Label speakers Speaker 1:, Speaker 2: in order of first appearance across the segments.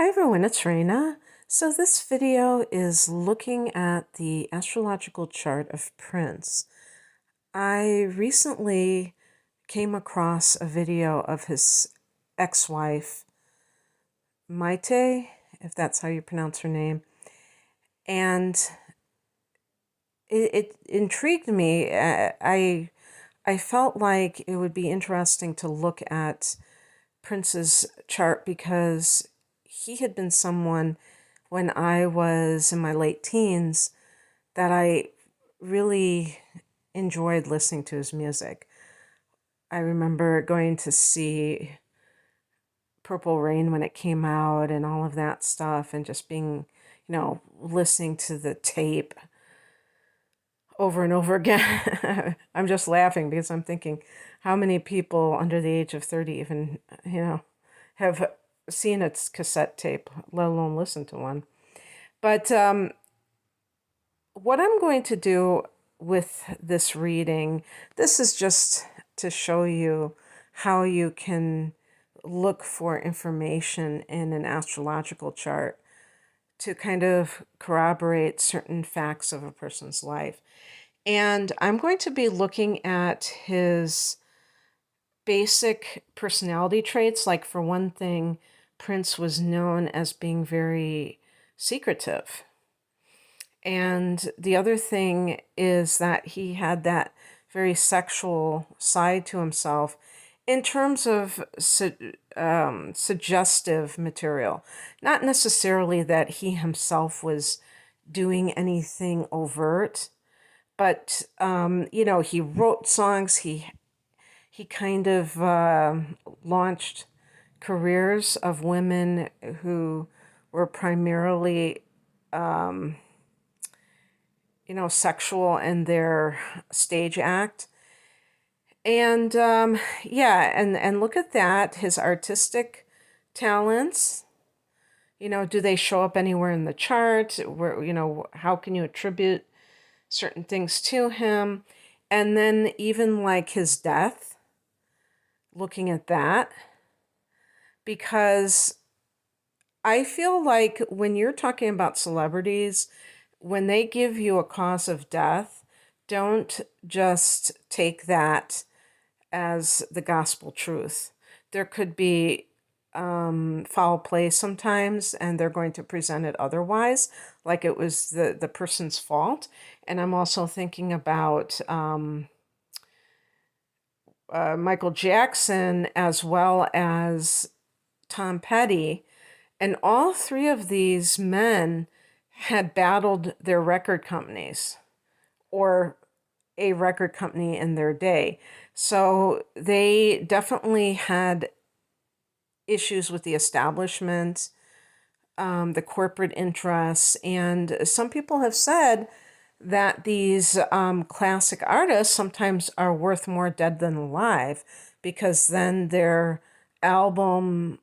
Speaker 1: Hi everyone, it's Raina. So this video is looking at the astrological chart of Prince. I recently came across a video of his ex-wife, Maite, if that's how you pronounce her name, and it intrigued me. I felt like it would be interesting to look at Prince's chart because he had been someone when I was in my late teens that I really enjoyed listening to his music. I remember going to see Purple Rain when it came out and all of that stuff, and just being, listening to the tape over and over again. I'm just laughing because I'm thinking how many people under the age of 30 even, have seen its cassette tape, let alone listen to one. But what I'm going to do with this reading, this is just to show you how you can look for information in an astrological chart to kind of corroborate certain facts of a person's life. And I'm going to be looking at his basic personality traits. Like, for one thing, Prince was known as being very secretive. And the other thing is that he had that very sexual side to himself in terms of suggestive material. Not necessarily that he himself was doing anything overt, but, he wrote songs. He kind of launched careers of women who were primarily sexual in their stage act. And and look at that, his artistic talents. Do they show up anywhere in the chart? Where, how can you attribute certain things to him? And then even like his death, looking at that, because I feel like when you're talking about celebrities, when they give you a cause of death, don't just take that as the gospel truth. There could be foul play sometimes, and they're going to present it otherwise, like it was the person's fault. And I'm also thinking about Michael Jackson as well as Tom Petty. And all three of these men had battled their record companies or a record company in their day. So they definitely had issues with the establishment, the corporate interests. And some people have said that these classic artists sometimes are worth more dead than alive, because then their album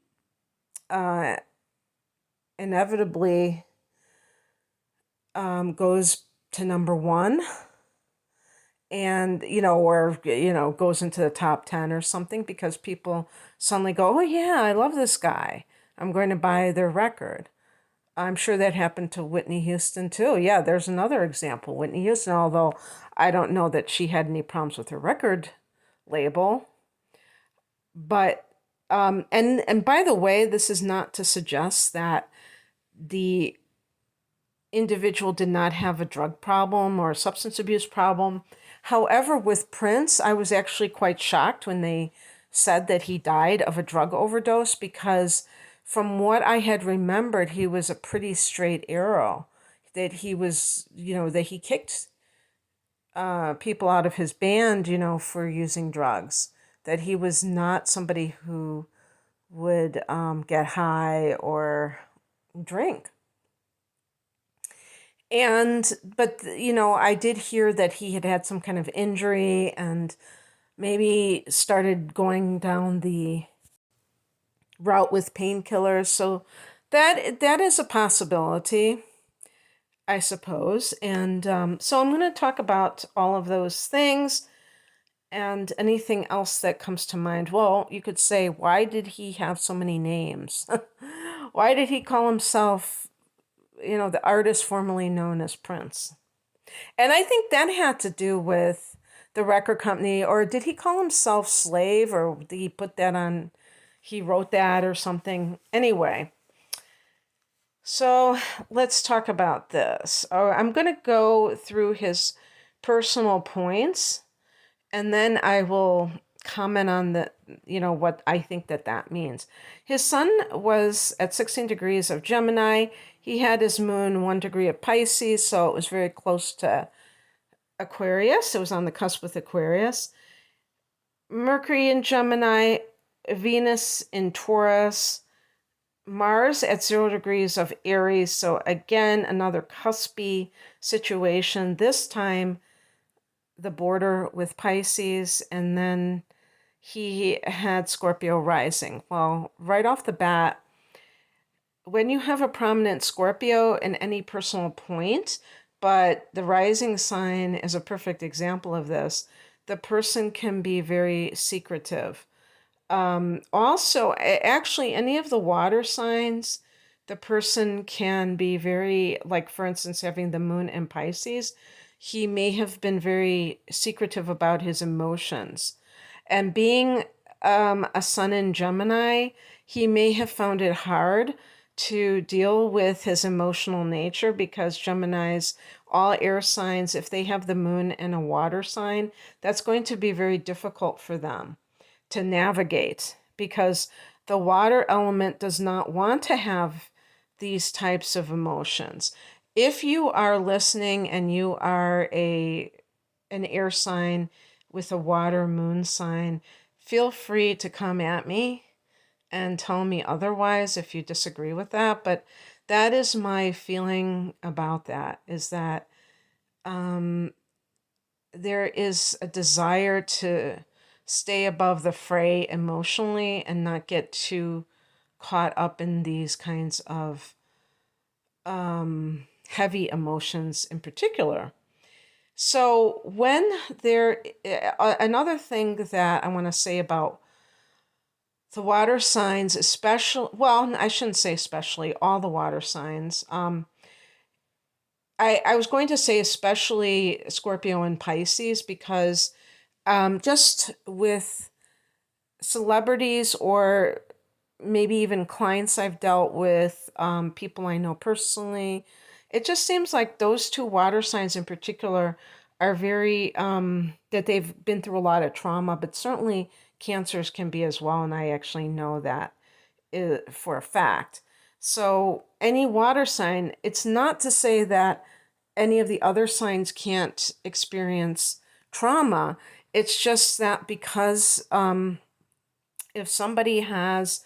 Speaker 1: inevitably goes to number one, and or goes into the top 10 or something, because people suddenly go, oh yeah, I love this guy, I'm going to buy their record. I'm sure that happened to Whitney Houston too. Yeah, there's another example, Whitney Houston, although I don't know that she had any problems with her record label. But and by the way, this is not to suggest that the individual did not have a drug problem or a substance abuse problem. However, with Prince, I was actually quite shocked when they said that he died of a drug overdose, because from what I had remembered, he was a pretty straight arrow, that he was, that he kicked people out of his band, for using drugs, that he was not somebody who would get high or drink. But I did hear that he had had some kind of injury and maybe started going down the route with painkillers. So that is a possibility, I suppose. And so I'm going to talk about all of those things and anything else that comes to mind. Well, you could say, why did he have so many names? Why did he call himself, the artist formerly known as Prince? And I think that had to do with the record company, or did he call himself Slave, or did he put that on, he wrote that or something? Anyway, so let's talk about this. I'm going to go through his personal points, and then I will comment on what I think that means. His sun was at 16 degrees of Gemini. He had his moon 1 degree of Pisces, so it was very close to Aquarius. It was on the cusp with Aquarius. Mercury in Gemini, Venus in Taurus, Mars at 0 degrees of Aries. So again, another cuspy situation. This time, the border with Pisces, and then he had Scorpio rising. Well, right off the bat, when you have a prominent Scorpio in any personal point, but the rising sign is a perfect example of this, the person can be very secretive. Also, actually, any of the water signs, the person can be very, like, for instance, having the moon in Pisces, he may have been very secretive about his emotions. And being a sun in Gemini, he may have found it hard to deal with his emotional nature, because Geminis, all air signs, if they have the moon in a water sign, that's going to be very difficult for them to navigate, because the water element does not want to have these types of emotions. If you are listening and you are an air sign with a water moon sign, feel free to come at me and tell me otherwise if you disagree with that. But that is my feeling about that, is that there is a desire to stay above the fray emotionally and not get too caught up in these kinds of heavy emotions in particular. So when another thing that I want to say about the water signs, especially, well, I shouldn't say especially, all the water signs. I was going to say especially Scorpio and Pisces, because just with celebrities, or maybe even clients I've dealt with, people I know personally, it just seems like those two water signs in particular are very, that they've been through a lot of trauma, but certainly cancers can be as well. And I actually know that for a fact. So any water sign, it's not to say that any of the other signs can't experience trauma. It's just that because if somebody has,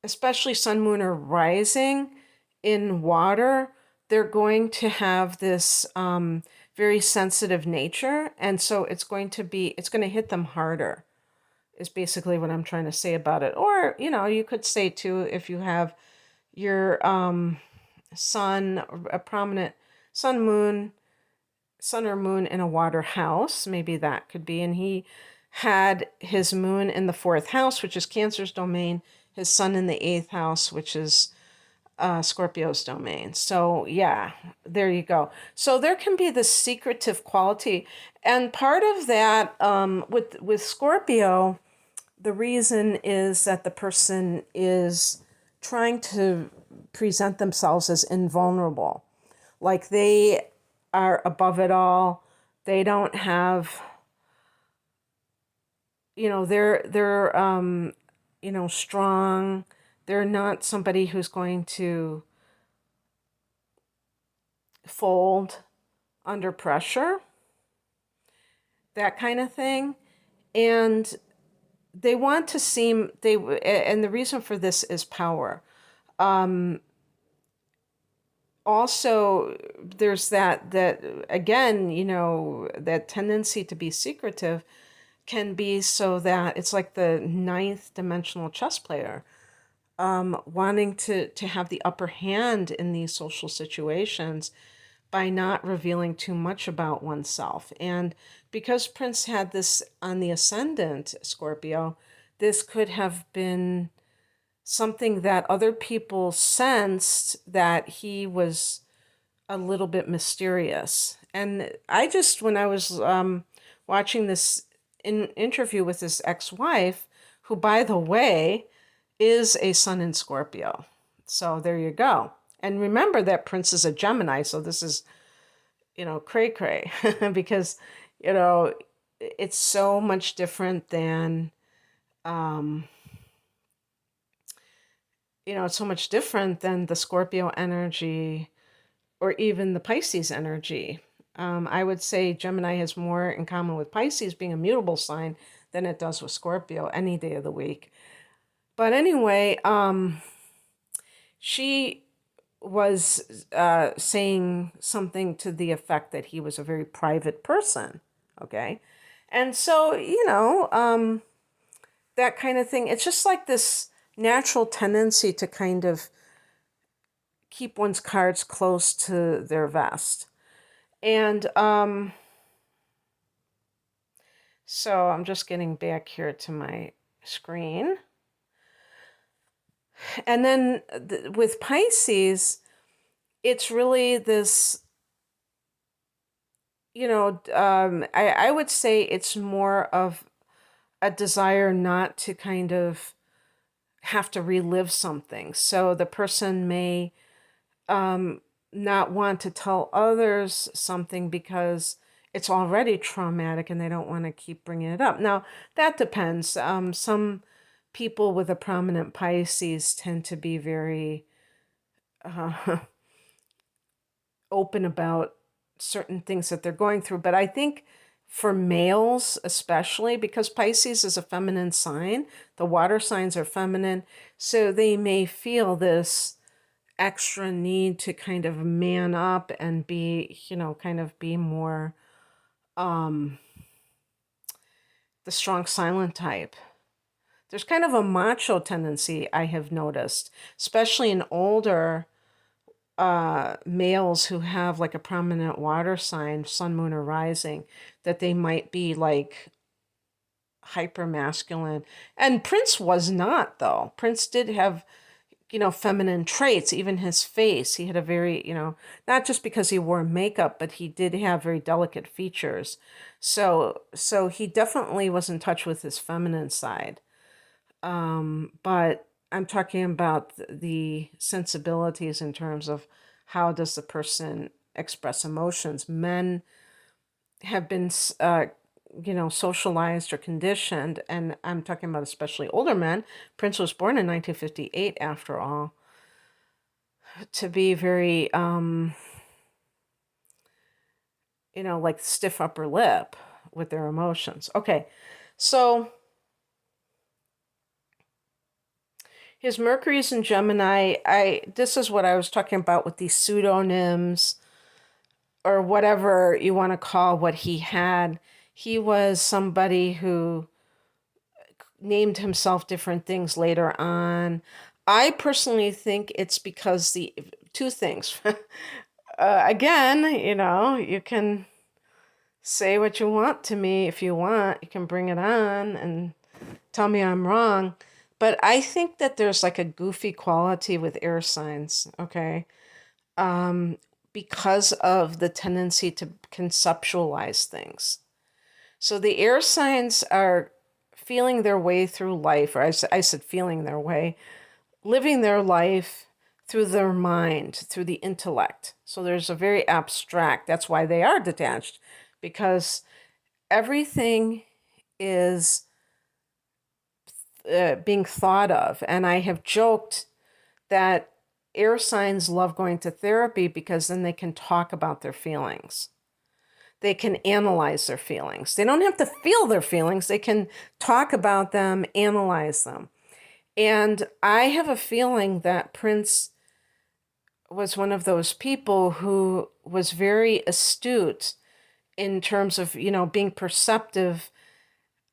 Speaker 1: especially sun, moon, or rising in water, they're going to have this very sensitive nature. And so it's going to hit them harder, is basically what I'm trying to say about it. Or, you could say too, if you have your sun, a prominent sun or moon in a water house, maybe that could be. And he had his moon in the 4th house, which is Cancer's domain, his sun in the 8th house, which is Scorpio's domain. So yeah, there you go. So there can be this secretive quality. And part of that with Scorpio, the reason is that the person is trying to present themselves as invulnerable. Like they are above it all. They don't have, they're strong. They're not somebody who's going to fold under pressure, that kind of thing. And they want to seem, and the reason for this is power. Also, there's that again, that tendency to be secretive can be so that it's like the 9th dimensional chess player, wanting to have the upper hand in these social situations by not revealing too much about oneself. And because Prince had this on the ascendant, Scorpio, this could have been something that other people sensed, that he was a little bit mysterious. And I just, when I was watching this interview with his ex-wife, who, by the way, is a sun in Scorpio. So there you go. And remember that Prince is a Gemini, so this is, cray cray, because, you know, it's so much different than, um, it's so much different than the Scorpio energy or even the Pisces energy. I would say Gemini has more in common with Pisces being a mutable sign than it does with Scorpio any day of the week. But anyway, she was saying something to the effect that he was a very private person. Okay. And so, that kind of thing, it's just like this natural tendency to kind of keep one's cards close to their vest. And so I'm just getting back here to my screen. And then with Pisces, it's really this, I would say it's more of a desire not to kind of have to relive something. So the person may not want to tell others something because it's already traumatic and they don't want to keep bringing it up. Now, that depends. Some people with a prominent Pisces tend to be very open about certain things that they're going through. But I think for males, especially, because Pisces is a feminine sign, the water signs are feminine, so they may feel this extra need to kind of man up and be, kind of be more the strong silent type. There's kind of a macho tendency I have noticed, especially in older males who have like a prominent water sign, sun, moon, or rising, that they might be like hyper masculine. And Prince was not, though. Prince did have, feminine traits, even his face. He had a very, not just because he wore makeup, but he did have very delicate features. So he definitely was in touch with his feminine side. But I'm talking about the sensibilities in terms of how does the person express emotions. Men have been, socialized or conditioned, and I'm talking about especially older men. Prince was born in 1958, after all, to be very, like stiff upper lip with their emotions. Okay, so his Mercury's in Gemini. This is what I was talking about with these pseudonyms, or whatever you want to call what he had. He was somebody who named himself different things later on. I personally think it's because the two things. Again, you can say what you want to me if you want. You can bring it on and tell me I'm wrong. But I think that there's like a goofy quality with air signs, okay? Because of the tendency to conceptualize things. So the air signs are feeling their way through life, or I said feeling their way, living their life through their mind, through the intellect. So there's a very abstract, that's why they are detached, because everything is being thought of. And I have joked that air signs love going to therapy because then they can talk about their feelings. They can analyze their feelings. They don't have to feel their feelings. They can talk about them, analyze them. And I have a feeling that Prince was one of those people who was very astute in terms of, being perceptive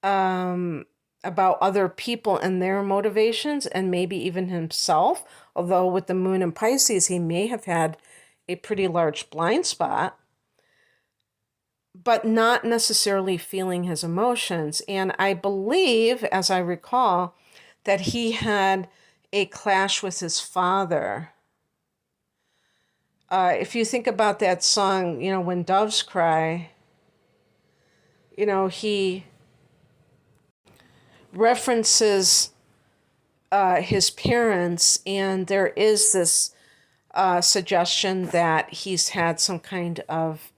Speaker 1: about other people and their motivations, and maybe even himself. Although with the moon in Pisces, he may have had a pretty large blind spot, but not necessarily feeling his emotions. And I believe, as I recall, that he had a clash with his father. If you think about that song, When Doves Cry, he references his parents, and there is this suggestion that he's had some kind of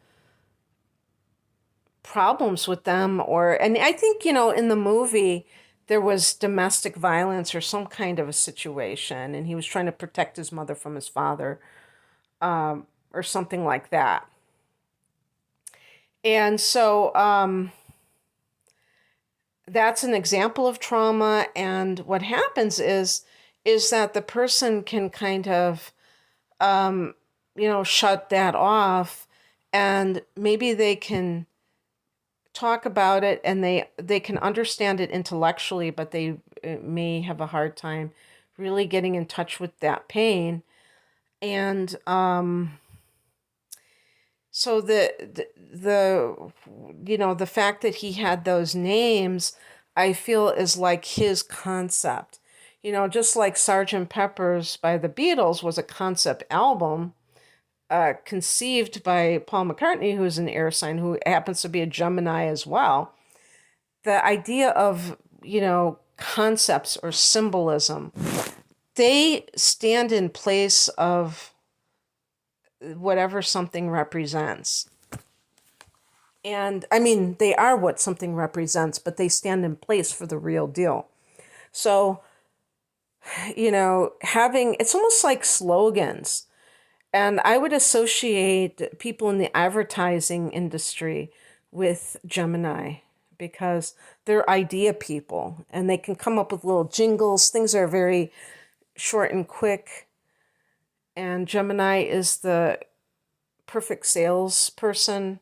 Speaker 1: problems with them, and I think, in the movie, there was domestic violence or some kind of a situation, and he was trying to protect his mother from his father, or something like that. And so that's an example of trauma. And what happens is that the person can kind of shut that off, and maybe they can talk about it, and they can understand it intellectually, but they may have a hard time really getting in touch with that pain. And so the fact that he had those names, I feel, is like his concept. Just like Sergeant Pepper's by the Beatles was a concept album, conceived by Paul McCartney, who's an air sign, who happens to be a Gemini as well. The idea of, concepts or symbolism, they stand in place of whatever something represents. And I mean, they are what something represents, but they stand in place for the real deal. So, it's almost like slogans. And I would associate people in the advertising industry with Gemini, because they're idea people, and they can come up with little jingles. Things are very short and quick. And Gemini is the perfect salesperson.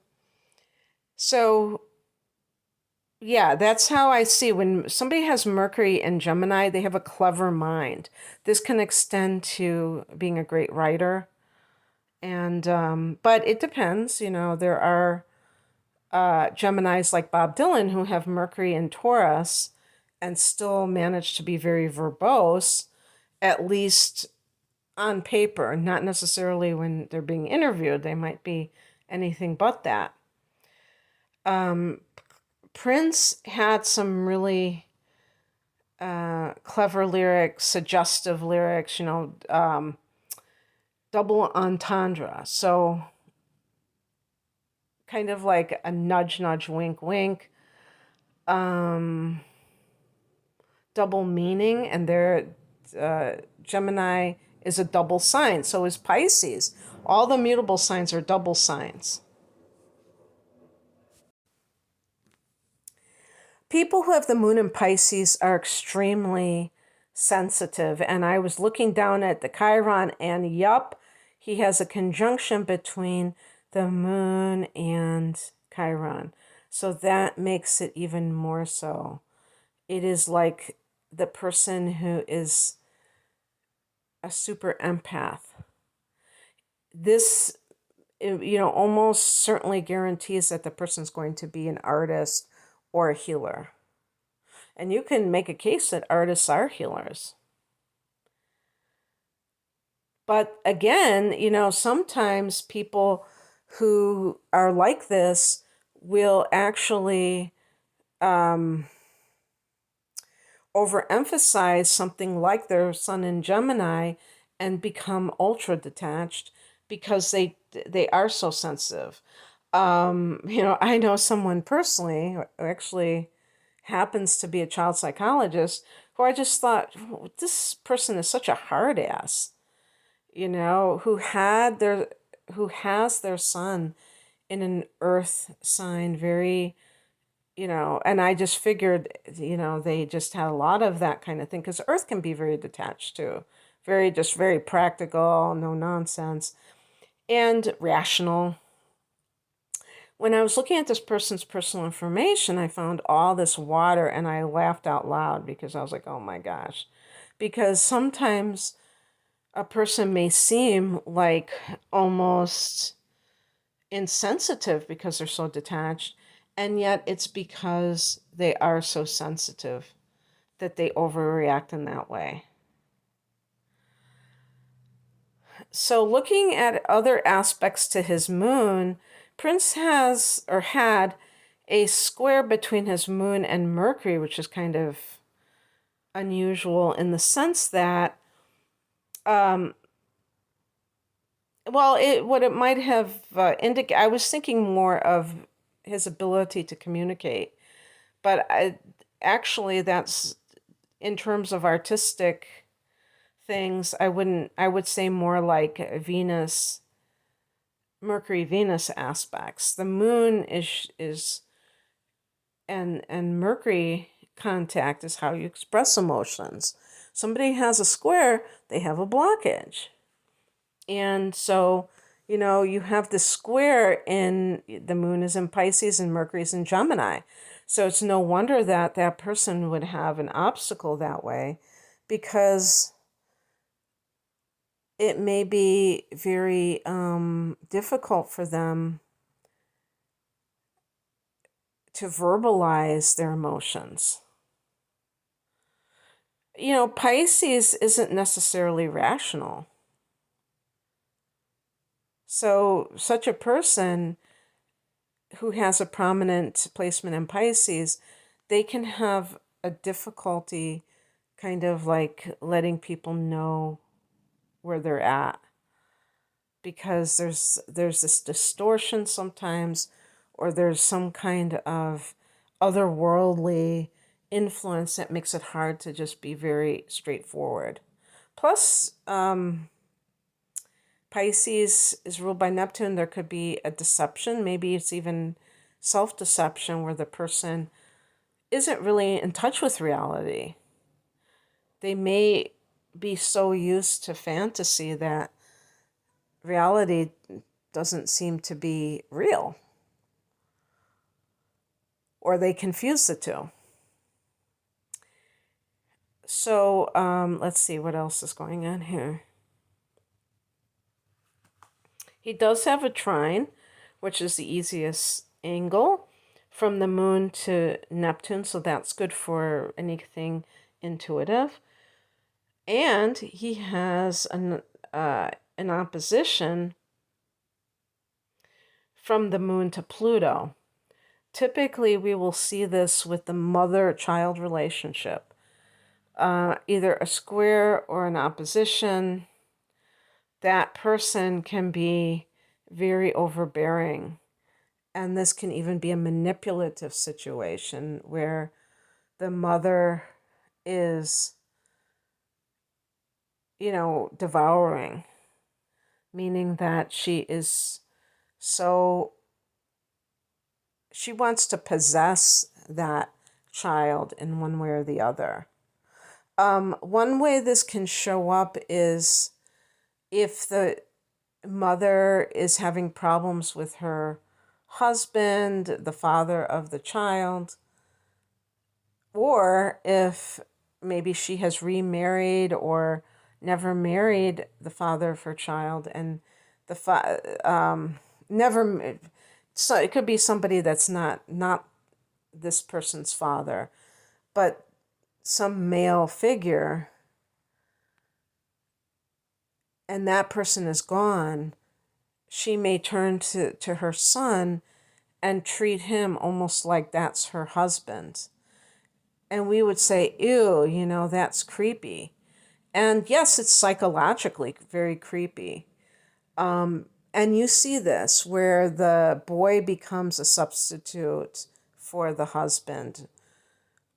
Speaker 1: So, yeah, that's how I see when somebody has Mercury and Gemini, they have a clever mind. This can extend to being a great writer. And, but it depends, there are Geminis like Bob Dylan who have Mercury in Taurus and still manage to be very verbose, at least on paper, not necessarily when they're being interviewed. They might be anything but that. Prince had some really clever lyrics, suggestive lyrics, double entendre. So kind of like a nudge, nudge, wink, wink. Double meaning, and their Gemini is a double sign. So is Pisces. All the mutable signs are double signs. People who have the moon in Pisces are extremely sensitive. And I was looking down at the Chiron, and yup, he has a conjunction between the moon and Chiron. So that makes it even more so. It is like the person who is a super empath. This, almost certainly guarantees that the person's going to be an artist or a healer. And you can make a case that artists are healers. But again, sometimes people who are like this will actually overemphasize something like their sun in Gemini and become ultra detached because they are so sensitive. I know someone personally who actually happens to be a child psychologist who I just thought, this person is such a hard ass, who has their sun in an earth sign, very, and I just figured, they just had a lot of that kind of thing, because earth can be very detached too, very practical, no nonsense, and rational. When I was looking at this person's personal information, I found all this water, and I laughed out loud because I was like, oh my gosh. Because sometimes a person may seem like almost insensitive because they're so detached, and yet it's because they are so sensitive that they overreact in that way. So looking at other aspects to his moon, Prince has or had a square between his moon and Mercury, which is kind of unusual in the sense that, um, well, what it might have indicated, I was thinking more of his ability to communicate, but actually, that's in terms of artistic things. I would say more like Venus, Mercury, Venus aspects. The moon is and Mercury contact is how you express emotions. Somebody has a square, they have a blockage. And so, you have the square in the moon is in Pisces and Mercury's in Gemini. So it's no wonder that that person would have an obstacle that way, because it may be very difficult for them to verbalize their emotions. Pisces isn't necessarily rational. So, such a person who has a prominent placement in Pisces, they can have a difficulty kind of like letting people know where they're at, because there's this distortion sometimes, or there's some kind of otherworldly influence that makes it hard to just be very straightforward. Plus, Pisces is ruled by Neptune. There could be a deception. Maybe it's even self-deception where the person isn't really in touch with reality. They may be so used to fantasy that reality doesn't seem to be real, or they confuse the two. So let's see what else is going on here. He does have a trine, which is the easiest angle from the moon to Neptune, so that's good for anything intuitive. And he has an opposition from the moon to Pluto. Typically, we will see this with the mother-child relationship, either a square or an opposition. That person can be very overbearing, and this can even be a manipulative situation where the mother is, devouring, meaning that she wants to possess that child in one way or the other. One way this can show up is if the mother is having problems with her husband, the father of the child, or if maybe she has remarried or never married the father of her child, and never. So it could be somebody that's not this person's father, but some male figure, and that person is gone. She may turn to her son and treat him almost like that's her husband. And we would say, ew, that's creepy. And yes, it's psychologically very creepy. And you see this where the boy becomes a substitute for the husband,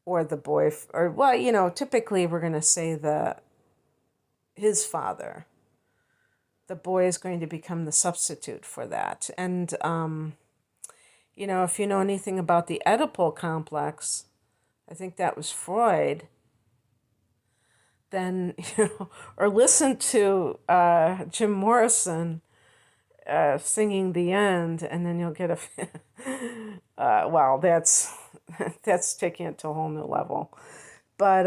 Speaker 1: or the boy, or well, typically we're going to say his father. The boy is going to become the substitute for that. And if you know anything about the Oedipal complex, I think that was Freud, then, or listen to Jim Morrison singing The End, and then you'll get wow, that's taking it to a whole new level. But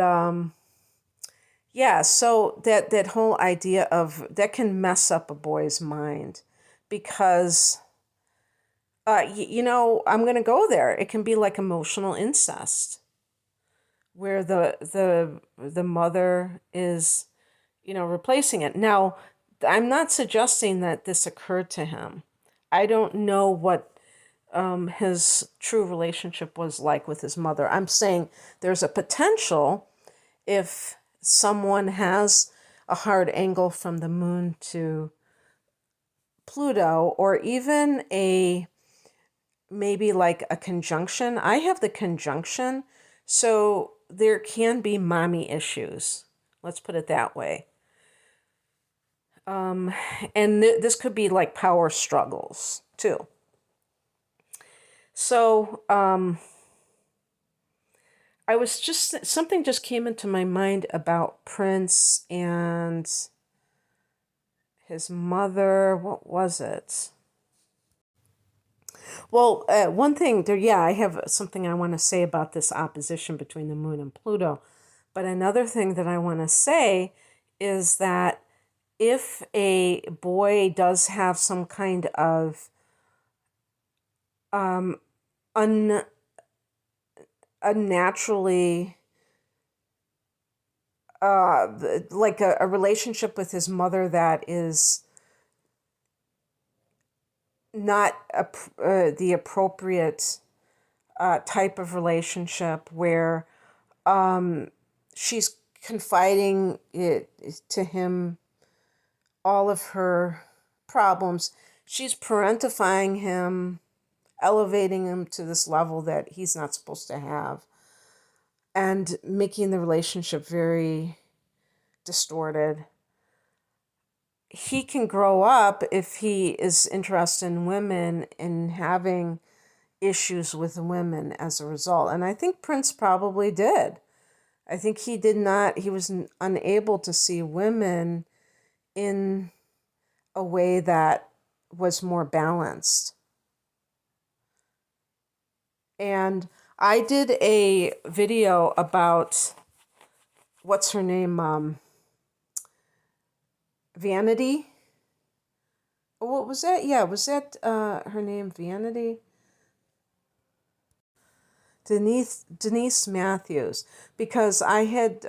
Speaker 1: yeah, so that whole idea of that can mess up a boy's mind, because I'm going to go there. It can be like emotional incest, where the mother is, replacing it. Now, I'm not suggesting that this occurred to him. I don't know what his true relationship was like with his mother. I'm saying there's a potential if someone has a hard angle from the moon to Pluto, or even a maybe like a conjunction. I have the conjunction, so there can be mommy issues. Let's put it that way. And this could be like power struggles too. So I was just, something just came into my mind about Prince and his mother. What was it? Well, one thing there, yeah, I have something I want to say about this opposition between the moon and Pluto. But another thing that I want to say is that if a boy does have some kind of um, un, unnaturally, like a relationship with his mother that is not the appropriate type of relationship where she's confiding it to him all of her problems. She's parentifying him, elevating him to this level that he's not supposed to have, and making the relationship very distorted. He can grow up, if he is interested in women, and having issues with women as a result. And I think Prince probably did. I think he did not, he was unable to see women in a way that was more balanced. And I did a video about, what's her name? Vanity. What was that? Yeah, was that her name, Vanity? Denise Matthews, because I had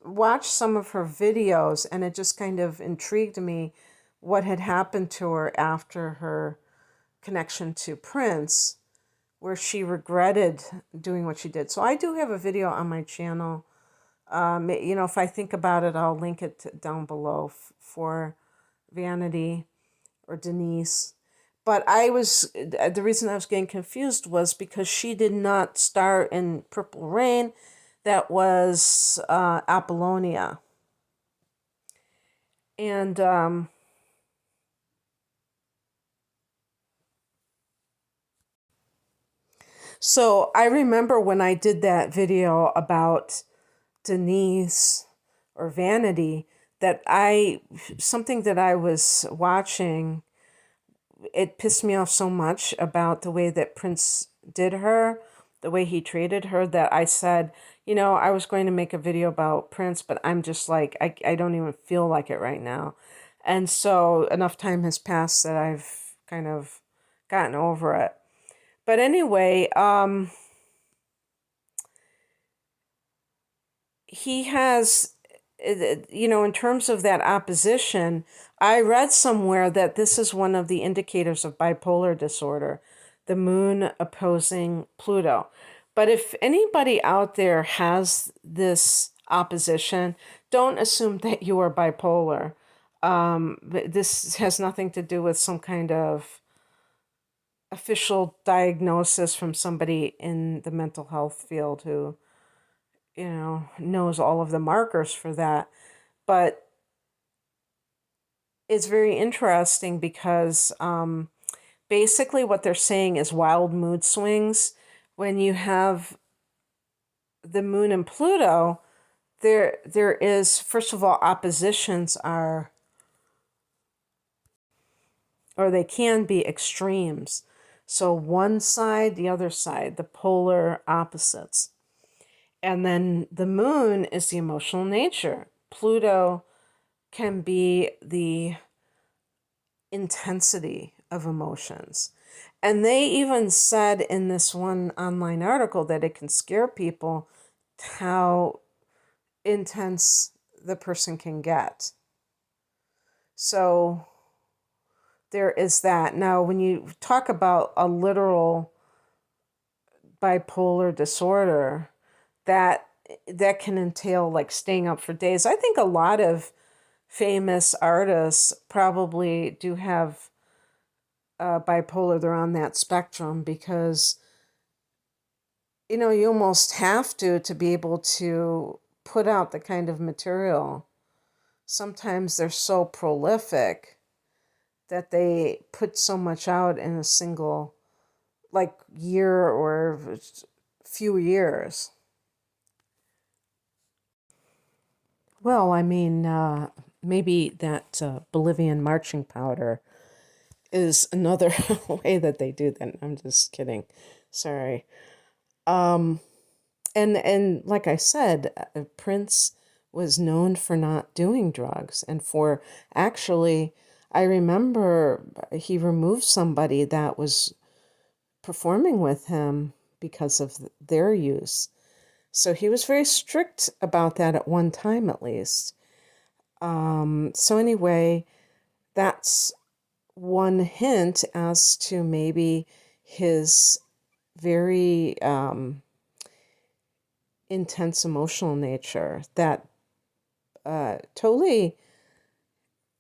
Speaker 1: watched some of her videos and it just kind of intrigued me what had happened to her after her connection to Prince, where she regretted doing what she did. So I do have a video on my channel. If I think about it, I'll link it down below for Vanity or Denise. But the reason I was getting confused was because she did not star in Purple Rain. That was Apollonia. And so I remember when I did that video about Denise or Vanity, that something that I was watching, it pissed me off so much about the way that Prince did her, the way he treated her, that I said, I was going to make a video about Prince, but I'm just like, I don't even feel like it right now. And so enough time has passed that I've kind of gotten over it. But anyway, he has, in terms of that opposition, I read somewhere that this is one of the indicators of bipolar disorder, the moon opposing Pluto. But if anybody out there has this opposition, don't assume that you are bipolar. This has nothing to do with some kind of official diagnosis from somebody in the mental health field who, knows all of the markers for that. But it's very interesting because basically what they're saying is wild mood swings. When you have the moon and Pluto, there is, first of all, oppositions are, or they can be extremes. So one side, the other side, the polar opposites. And then the moon is the emotional nature. Pluto can be the intensity of emotions. And they even said in this one online article that it can scare people how intense the person can get. So there is that. Now, when you talk about a literal bipolar disorder, that that can entail like staying up for days. I think a lot of famous artists probably do have bipolar. They're on that spectrum because you almost have to be able to put out the kind of material. Sometimes they're so prolific that they put so much out in a single like year or few years. Well, I mean, maybe that Bolivian marching powder is another way that they do that. I'm just kidding. Sorry. Um, and like I said, Prince was known for not doing drugs and for actually, I remember he removed somebody that was performing with him because of their use. So he was very strict about that at one time, at least. So anyway, that's one hint as to maybe his very intense emotional nature that totally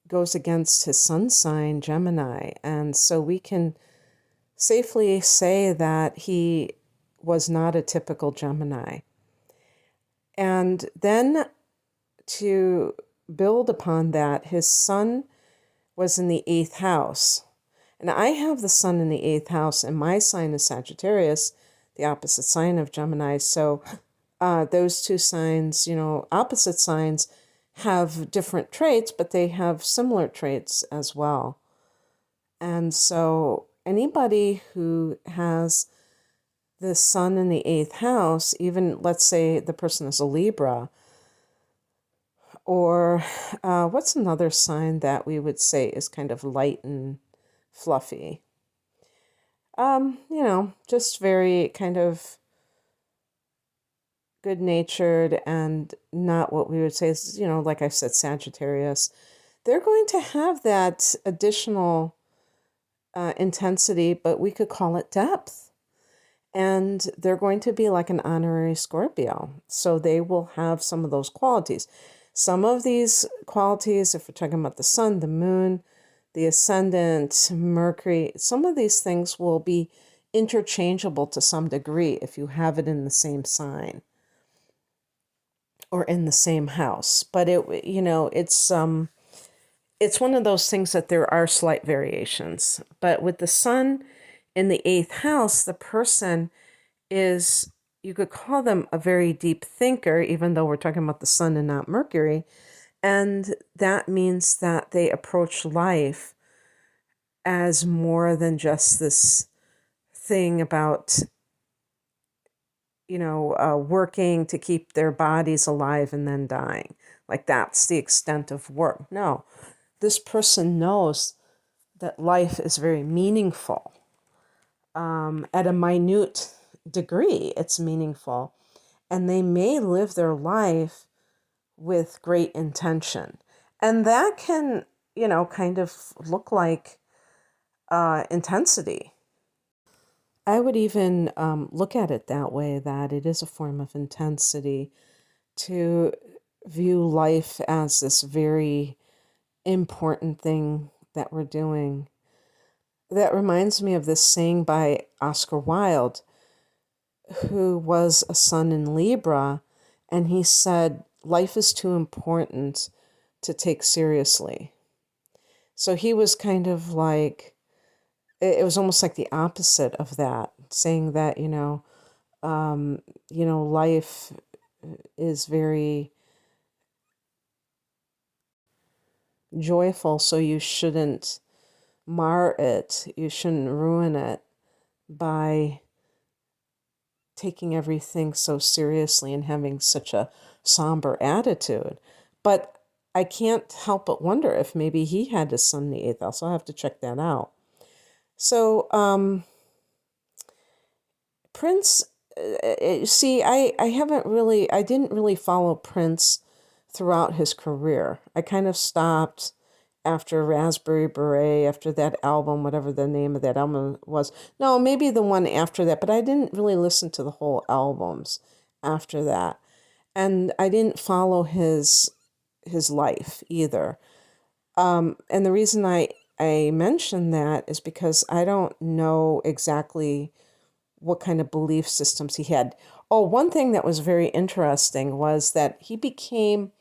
Speaker 1: goes against his sun sign, Gemini. And so we can safely say that he was not a typical Gemini. And then to build upon that, his sun was in the eighth house. And I have the sun in the eighth house, and my sign is Sagittarius, the opposite sign of Gemini. So those two signs, opposite signs, have different traits, but they have similar traits as well. And so anybody who has the sun in the eighth house, even let's say the person is a Libra, or what's another sign that we would say is kind of light and fluffy? Just very kind of good natured and not what we would say is, like I said, Sagittarius. They're going to have that additional intensity, but we could call it depth. And they're going to be like an honorary Scorpio. So they will have some of those qualities. Some of these qualities, if we're talking about the sun, the moon, the ascendant, Mercury, some of these things will be interchangeable to some degree if you have it in the same sign or in the same house. But it's one of those things that there are slight variations. But with the sun in the eighth house, the person is, you could call them a very deep thinker, even though we're talking about the sun and not Mercury. And that means that they approach life as more than just this thing about, working to keep their bodies alive and then dying. Like that's the extent of work. No, this person knows that life is very meaningful. At a minute degree, it's meaningful. And they may live their life with great intention. And that can, kind of look like intensity. I would even look at it that way, that it is a form of intensity to view life as this very important thing that we're doing. That reminds me of this saying by Oscar Wilde, who was a sun in Libra, and he said, life is too important to take seriously. So he was kind of like, it was almost like the opposite of that, saying that, life is very joyful, so you shouldn't mar it, you shouldn't ruin it by taking everything so seriously and having such a somber attitude. But I can't help but wonder if maybe he had his sun in the eighth house. I'll have to check that out. So, Prince, see, I didn't really follow Prince throughout his career. I kind of stopped after Raspberry Beret, after that album, whatever the name of that album was. No, maybe the one after that, but I didn't really listen to the whole albums after that. And I didn't follow his life either. And the reason I mention that is because I don't know exactly what kind of belief systems he had. Oh, one thing that was very interesting was that he became,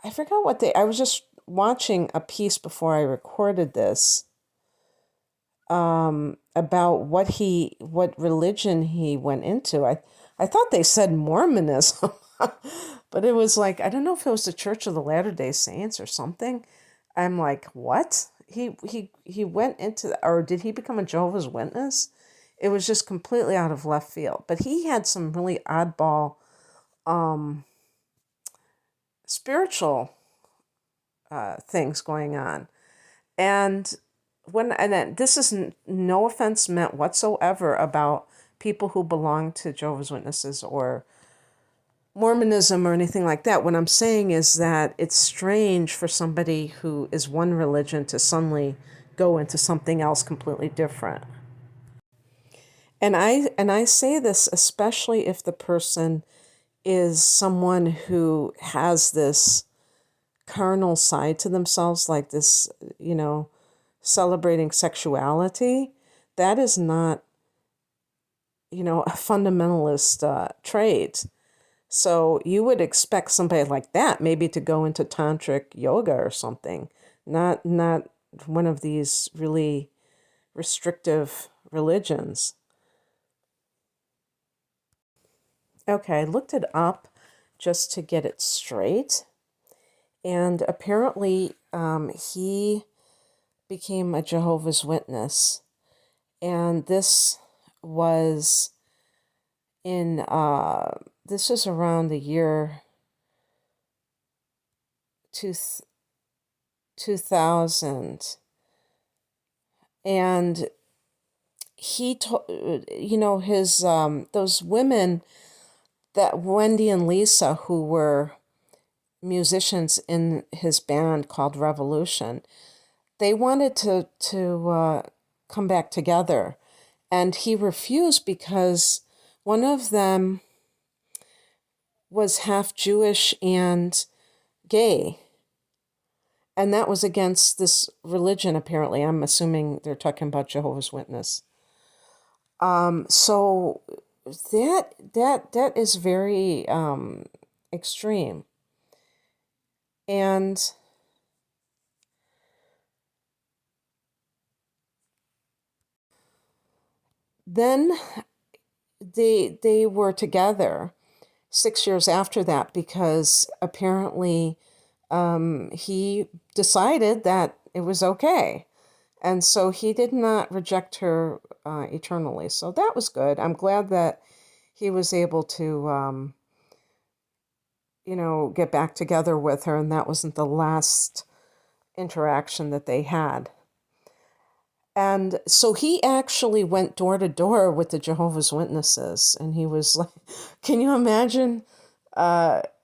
Speaker 1: I forgot what I was just watching a piece before I recorded this, about what religion he went into. I thought they said Mormonism, but it was like, I don't know if it was the Church of the Latter-day Saints or something. I'm like, what? He went into, or did he become a Jehovah's Witness? It was just completely out of left field. But he had some really oddball spiritual things going on. And this is no offense meant whatsoever about people who belong to Jehovah's Witnesses or Mormonism or anything like that. What I'm saying is that it's strange for somebody who is one religion to suddenly go into something else completely different. And I say this especially if the person is someone who has this carnal side to themselves, like this, celebrating sexuality. That is not, a fundamentalist trait. So you would expect somebody like that maybe to go into tantric yoga or something, not one of these really restrictive religions. Okay, I looked it up just to get it straight. And apparently, he became a Jehovah's Witness. And in, this was around the year 2000. And he told, his, those women, that Wendy and Lisa, who were musicians in his band called Revolution, they wanted to come back together, and he refused because one of them was half Jewish and gay, and that was against this religion. Apparently, I'm assuming they're talking about Jehovah's Witness. So that is very extreme. And then they were together 6 years after that because apparently he decided that it was okay. And so he did not reject her eternally. So that was good. I'm glad that he was able to, get back together with her, and that wasn't the last interaction that they had. And so he actually went door to door with the Jehovah's Witnesses, and he was like, can you imagine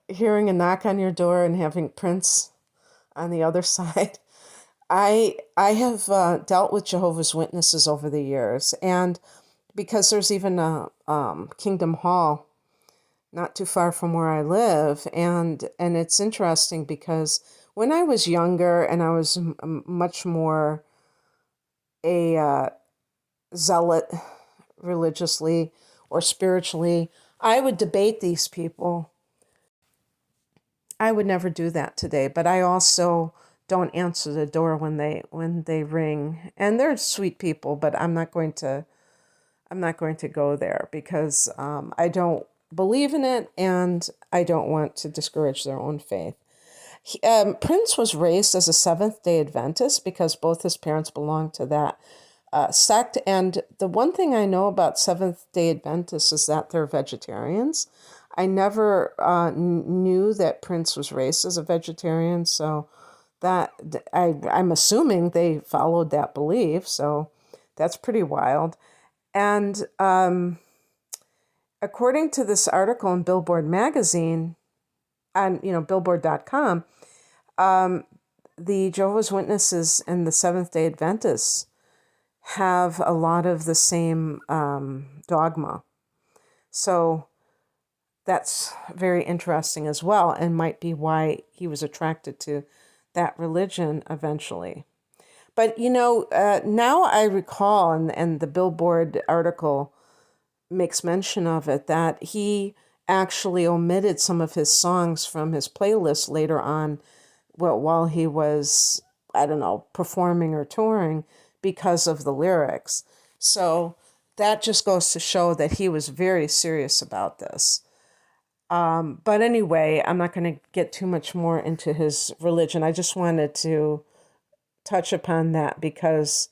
Speaker 1: hearing a knock on your door and having Prince on the other side? I have dealt with Jehovah's Witnesses over the years, and because there's even a Kingdom Hall not too far from where I live, and it's interesting because when I was younger and I was much more a zealot religiously or spiritually, I would debate these people. I would never do that today, but I also don't answer the door when they ring. And they're sweet people, but I'm not going to go there because I don't believe in it, and I don't want to discourage their own faith. Prince was raised as a Seventh-day Adventist because both his parents belonged to that sect. And the one thing I know about Seventh-day Adventists is that they're vegetarians. I never knew that Prince was raised as a vegetarian, so that I'm assuming they followed that belief. So that's pretty wild. And according to this article in Billboard magazine, on Billboard.com, the Jehovah's Witnesses and the Seventh-day Adventists have a lot of the same dogma. So that's very interesting as well, and might be why he was attracted to that religion eventually. But, now I recall, and the Billboard article makes mention of it, that he actually omitted some of his songs from his playlist later on, well, while he was, I don't know, performing or touring because of the lyrics. So that just goes to show that he was very serious about this. But anyway, I'm not going to get too much more into his religion. I just wanted to touch upon that because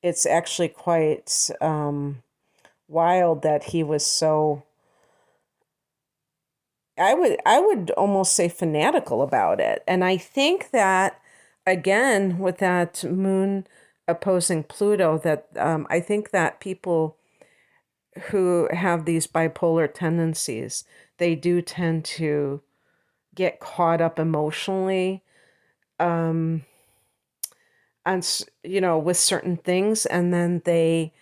Speaker 1: it's actually quite wild that he was so, I would almost say, fanatical about it. And I think that, again, with that moon opposing Pluto, that I think that people who have these bipolar tendencies, they do tend to get caught up emotionally on, with certain things, and then they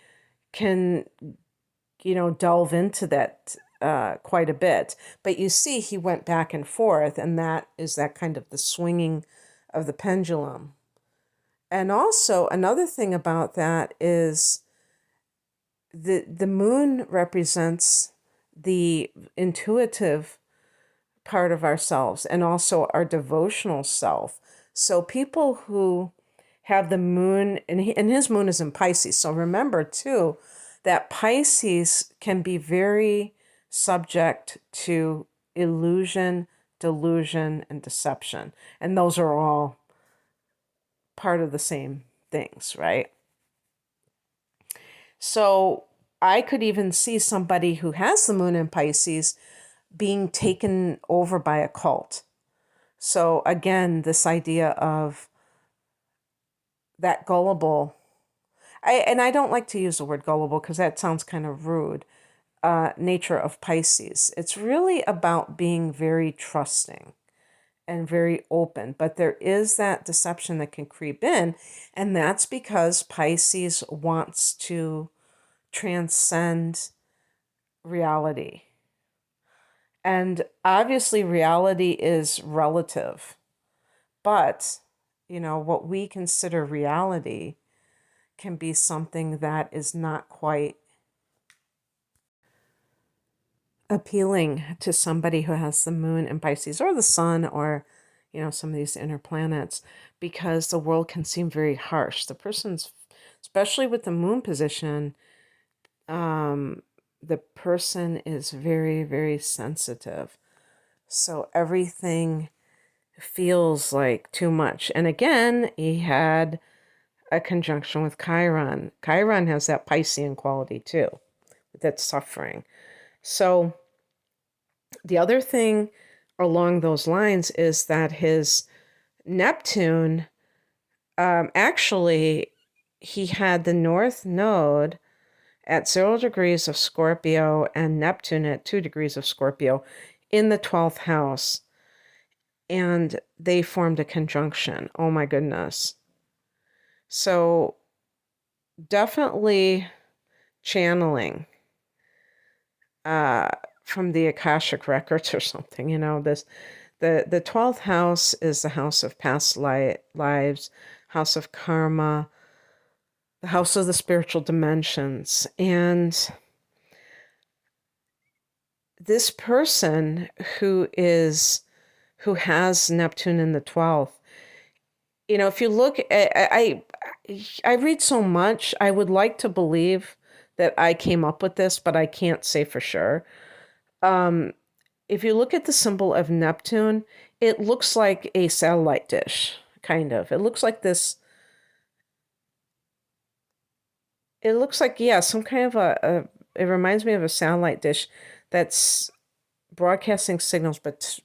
Speaker 1: can, delve into that quite a bit. But you see, he went back and forth, and that is that kind of the swinging of the pendulum. And also, another thing about that is the moon represents the intuitive part of ourselves and also our devotional self. So people who have the moon, and his moon is in Pisces. So remember too that Pisces can be very subject to illusion, delusion, and deception. And those are all part of the same things, right? So I could even see somebody who has the moon in Pisces being taken over by a cult. So again, this idea of that gullible, I don't like to use the word gullible because that sounds kind of rude, nature of Pisces. It's really about being very trusting and very open, but there is that deception that can creep in, and that's because Pisces wants to transcend reality. And obviously reality is relative, but what we consider reality can be something that is not quite appealing to somebody who has the moon in Pisces or the sun or, some of these inner planets, because the world can seem very harsh. The person's, especially with the moon position, the person is very, very sensitive. So everything feels like too much. And again, he had a conjunction with Chiron. Chiron has that Piscean quality too, that's suffering. So the other thing along those lines is that his Neptune, actually, he had the North Node at 0 degrees of Scorpio and Neptune at 2 degrees of Scorpio in the 12th house. And they formed a conjunction. Oh my goodness. So definitely channeling from the Akashic records or something, the 12th house is the house of past lives, house of karma, the house of the spiritual dimensions. And this person who has Neptune in the 12th, if you look at, I read so much, I would like to believe that I came up with this, but I can't say for sure. If you look at the symbol of Neptune, it looks like a satellite dish, kind of. It looks like this. It looks like, yeah, some kind of it reminds me of a satellite dish that's broadcasting signals, but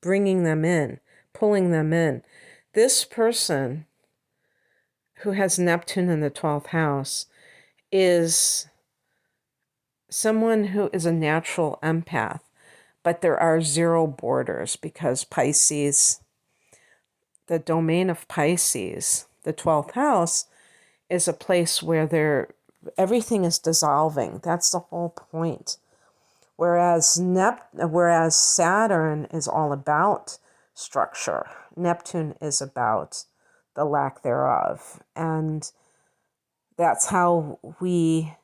Speaker 1: bringing them in, pulling them in. This person who has Neptune in the 12th house is someone who is a natural empath, but there are zero borders because Pisces the domain of Pisces, the 12th house, is a place where everything is dissolving. That's the whole point. Whereas Saturn is all about structure. Neptune is about the lack thereof. And that's how we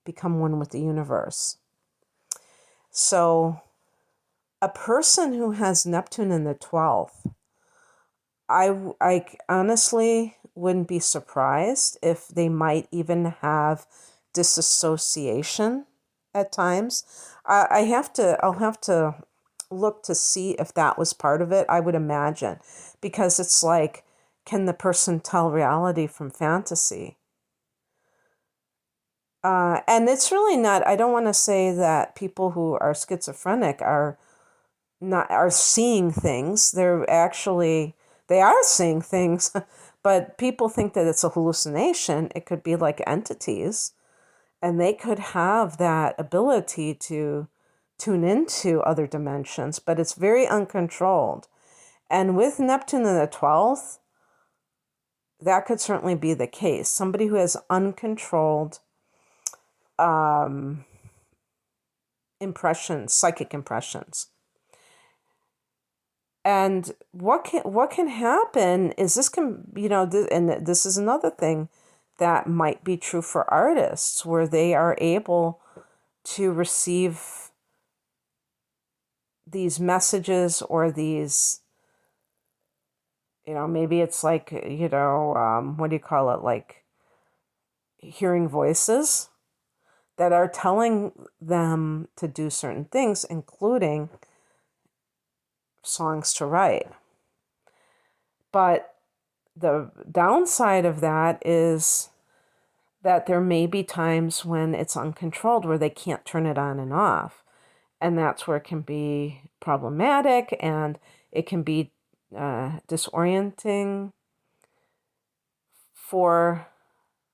Speaker 1: become one with the universe. So a person who has Neptune in the 12th, I honestly wouldn't be surprised if they might even have disassociation at times. I'll have to look to see if that was part of it. I would imagine, because it's like, can the person tell reality from fantasy? And it's really not, I don't want to say that people who are schizophrenic are seeing things. They are seeing things, but people think that it's a hallucination. It could be like entities, and they could have that ability to tune into other dimensions, but it's very uncontrolled. And with Neptune in the 12th, that could certainly be the case. Somebody who has uncontrolled impressions, psychic impressions. And what can happen is and this is another thing that might be true for artists, where they are able to receive these messages, or these, maybe it's like, what do you call it? Like hearing voices that are telling them to do certain things, including songs to write. But the downside of that is that there may be times when it's uncontrolled, where they can't turn it on and off. And that's where it can be problematic, and it can be disorienting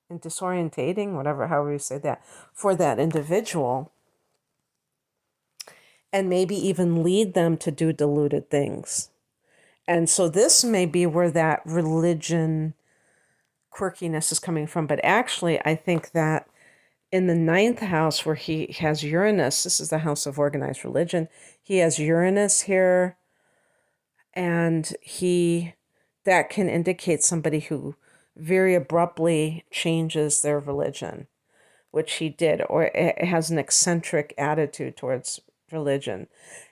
Speaker 1: disorientating, however you say that, for that individual. And maybe even lead them to do deluded things. And so this may be where that religion quirkiness is coming from. But actually, I think that in the 9th house, where he has Uranus, this is the house of organized religion, he has Uranus here, and that can indicate somebody who very abruptly changes their religion, which he did, or it has an eccentric attitude towards religion.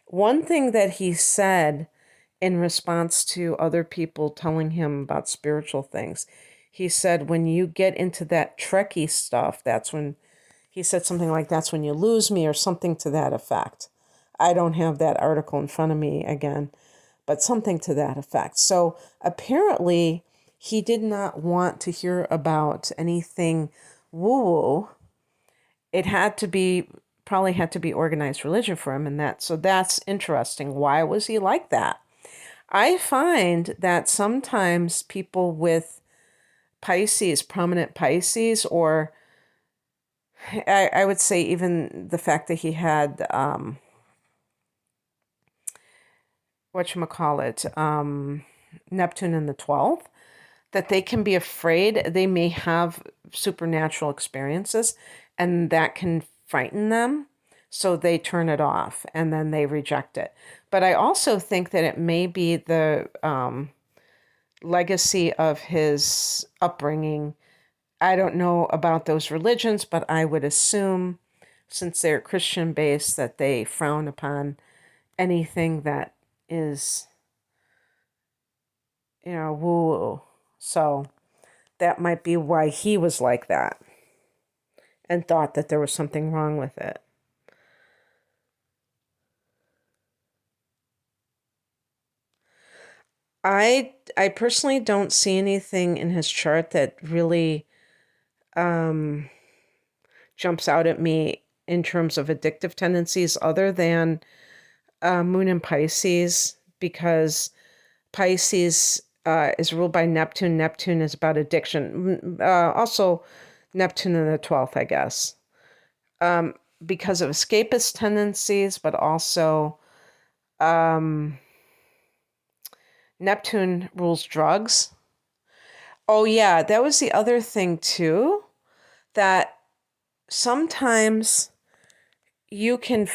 Speaker 1: One thing that he said in response to other people telling him about spiritual things, he said, when you get into that Trekkie stuff, he said something like, that's when you lose me, or something to that effect. I don't have that article in front of me again, but something to that effect. So apparently he did not want to hear about anything woo-woo. It probably had to be organized religion for him, so that's interesting. Why was he like that? I find that sometimes people with Pisces, prominent Pisces, or I would say even the fact that he had Neptune in the 12th, that they can be afraid. They may have supernatural experiences, and that can frighten them. So they turn it off, and then they reject it. But I also think that it may be the legacy of his upbringing. I don't know about those religions, but I would assume, since they're Christian based, that they frown upon anything that is, woo-woo. So that might be why he was like that and thought that there was something wrong with it. I personally don't see anything in his chart that really jumps out at me in terms of addictive tendencies, other than Moon in Pisces, because Pisces is ruled by Neptune. Neptune is about addiction. Also, Neptune in the 12th, I guess, because of escapist tendencies, but also Neptune rules drugs. Oh, yeah, that was the other thing, too, that sometimes you can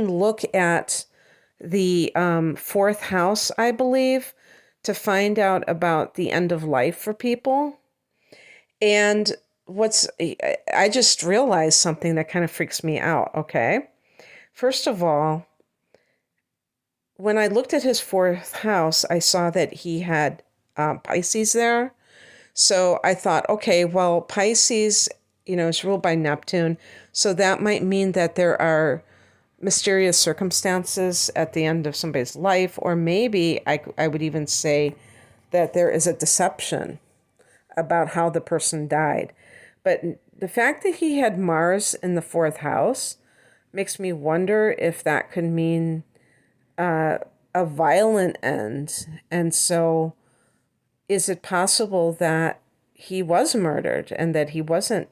Speaker 1: look at the fourth house, I believe, to find out about the end of life for people. And I just realized something that kind of freaks me out, okay? First of all, when I looked at his fourth house, I saw that he had Pisces there. So I thought, okay, well, Pisces, is ruled by Neptune. So that might mean that there are mysterious circumstances at the end of somebody's life, or maybe I would even say that there is a deception about how the person died. But the fact that he had Mars in the fourth house makes me wonder if that could mean a violent end. And so, is it possible that he was murdered and that it wasn't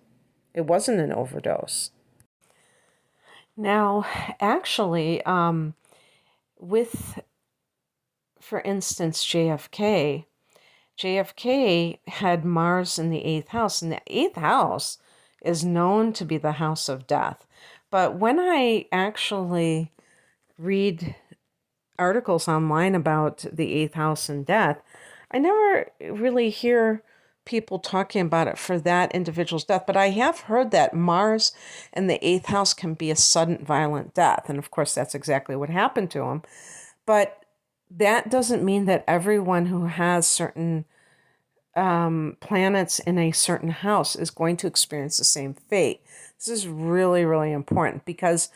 Speaker 1: an overdose? Now, actually, with, for instance, JFK had Mars in the eighth house, and the eighth house is known to be the house of death. But when I actually read articles online about the eighth house and death, I never really hear people talking about it for that individual's death. But I have heard that Mars in the eighth house can be a sudden violent death. And of course, that's exactly what happened to him. But that doesn't mean that everyone who has certain planets in a certain house is going to experience the same fate. This is really, really important because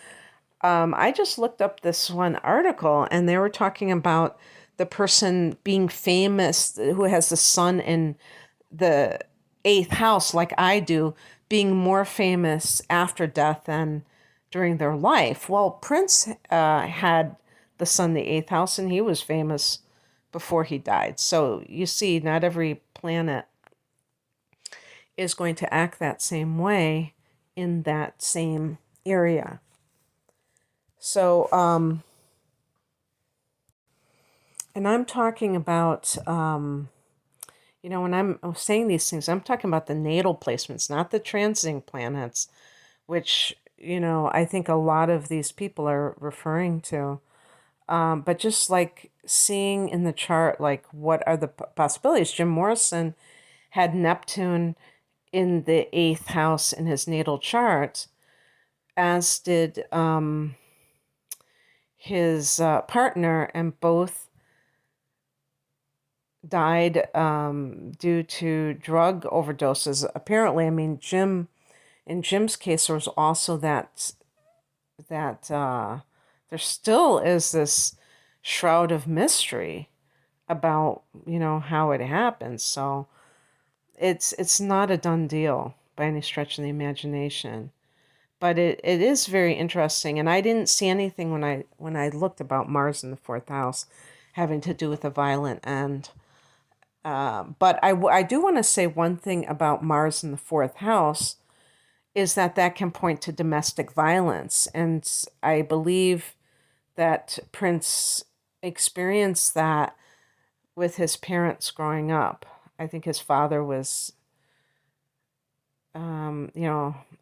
Speaker 1: I just looked up this one article and they were talking about the person being famous who has the sun in the eighth house, like I do, being more famous after death than during their life. Well, Prince had the sun in the eighth house and he was famous before he died. So you see, not every planet is going to act that same way in that same area. So, and I'm talking about, when I'm saying these things, I'm talking about the natal placements, not the transiting planets, which, I think a lot of these people are referring to. But just like seeing in the chart, like what are the possibilities? Jim Morrison had Neptune in the eighth house in his natal chart, as did his partner, and both died due to drug overdoses. Apparently, I mean, in Jim's case, there was also that there still is this shroud of mystery about how it happened. So it's not a done deal by any stretch of the imagination. But it is very interesting, and I didn't see anything when I looked about Mars in the fourth house having to do with a violent end. But I do want to say one thing about Mars in the fourth house is that can point to domestic violence, and I believe that Prince experienced that with his parents growing up. I think his father was,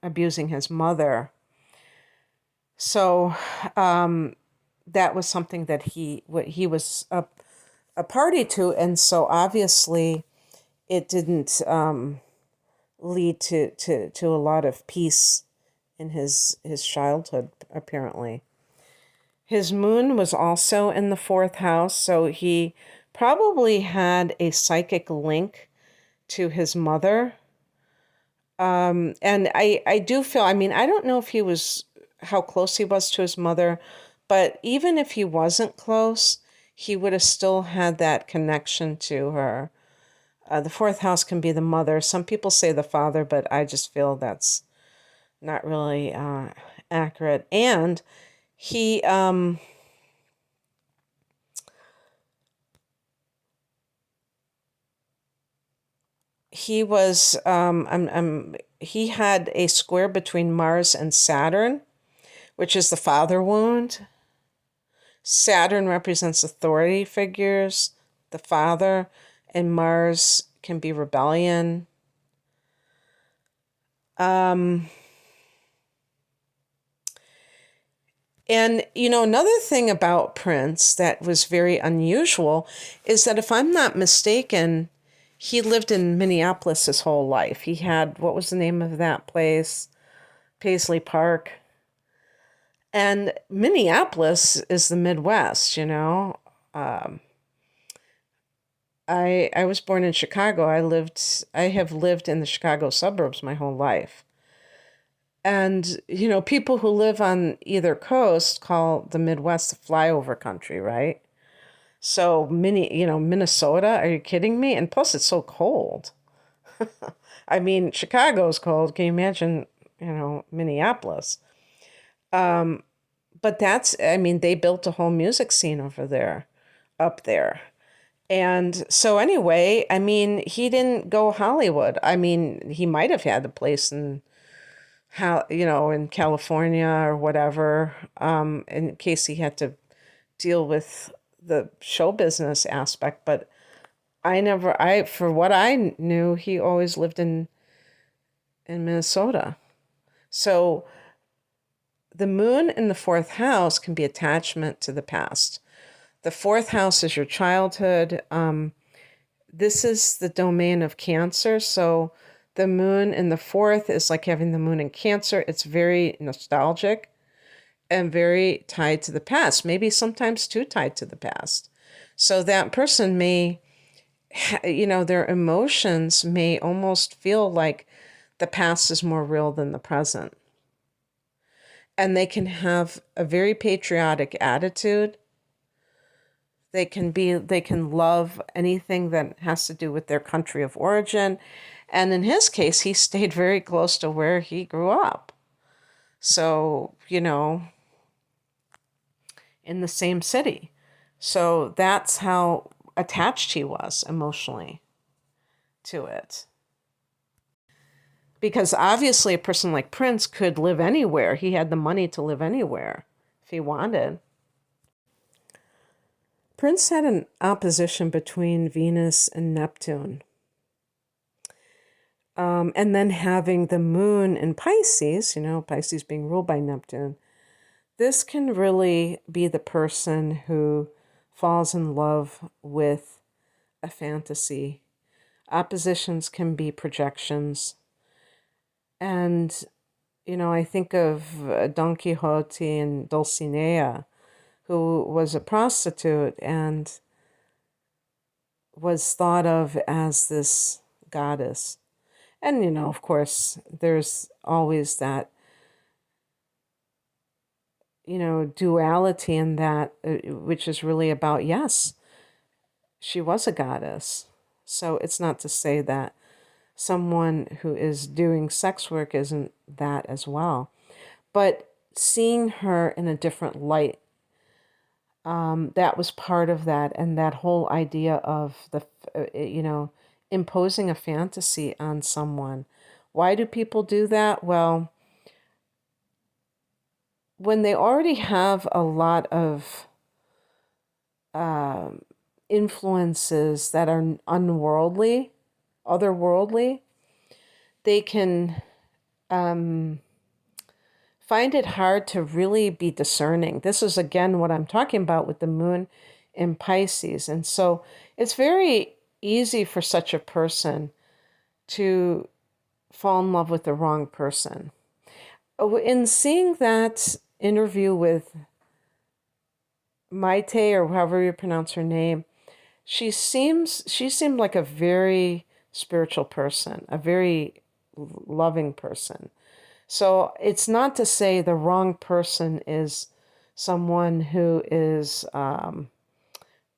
Speaker 1: abusing his mother. So that was something that he was a party to, and so obviously it didn't lead to a lot of peace in his childhood, apparently. His moon was also in the fourth house, so he probably had a psychic link to his mother. And I do feel, I mean, I don't know if how close he was to his mother, but even if he wasn't close, he would have still had that connection to her. The fourth house can be the mother. Some people say the father, but I just feel that's not really accurate. And he was he had a square between Mars and Saturn, which is the father wound. Saturn represents authority figures, the father, and Mars can be rebellion. Um, and, another thing about Prince that was very unusual is that if I'm not mistaken, he lived in Minneapolis his whole life. He had, what was the name of that place? Paisley Park. And Minneapolis is the Midwest. Um, I was born in Chicago. I have lived in the Chicago suburbs my whole life. And, people who live on either coast call the Midwest the flyover country, right? So Minnesota, are you kidding me? And plus it's so cold. I mean, Chicago's cold. Can you imagine, Minneapolis? Um, but they built a whole music scene up there. And so anyway, I mean, he didn't go Hollywood. I mean, he might have had a place in in California or whatever, in case he had to deal with the show business aspect. But for what I knew, he always lived in Minnesota. So the moon in the fourth house can be attachment to the past. The fourth house is your childhood. This is the domain of Cancer. So the moon in the fourth is like having the moon in Cancer. It's very nostalgic and very tied to the past, maybe sometimes too tied to the past. So that person may, their emotions may almost feel like the past is more real than the present. And they can have a very patriotic attitude. They can love anything that has to do with their country of origin. And in his case, he stayed very close to where he grew up. So, in the same city. So that's how attached he was emotionally to it. Because obviously a person like Prince could live anywhere. He had the money to live anywhere if he wanted. Prince had an opposition between Venus and Neptune. And then having the moon in Pisces, Pisces being ruled by Neptune, this can really be the person who falls in love with a fantasy. Oppositions can be projections. And, I think of Don Quixote and Dulcinea, who was a prostitute and was thought of as this goddess. And, of course, there's always that, duality in that, which is really about, yes, she was a goddess. So it's not to say that someone who is doing sex work isn't that as well. But seeing her in a different light, that was part of that. And that whole idea of imposing a fantasy on someone. Why do people do that? Well, when they already have a lot of influences that are unworldly, otherworldly, they can find it hard to really be discerning. This is again what I'm talking about with the moon in Pisces. And so it's very easy for such a person to fall in love with the wrong person. In seeing that interview with Maite, or however you pronounce her name, she seemed like a very spiritual person, a very loving person. So it's not to say the wrong person is someone who is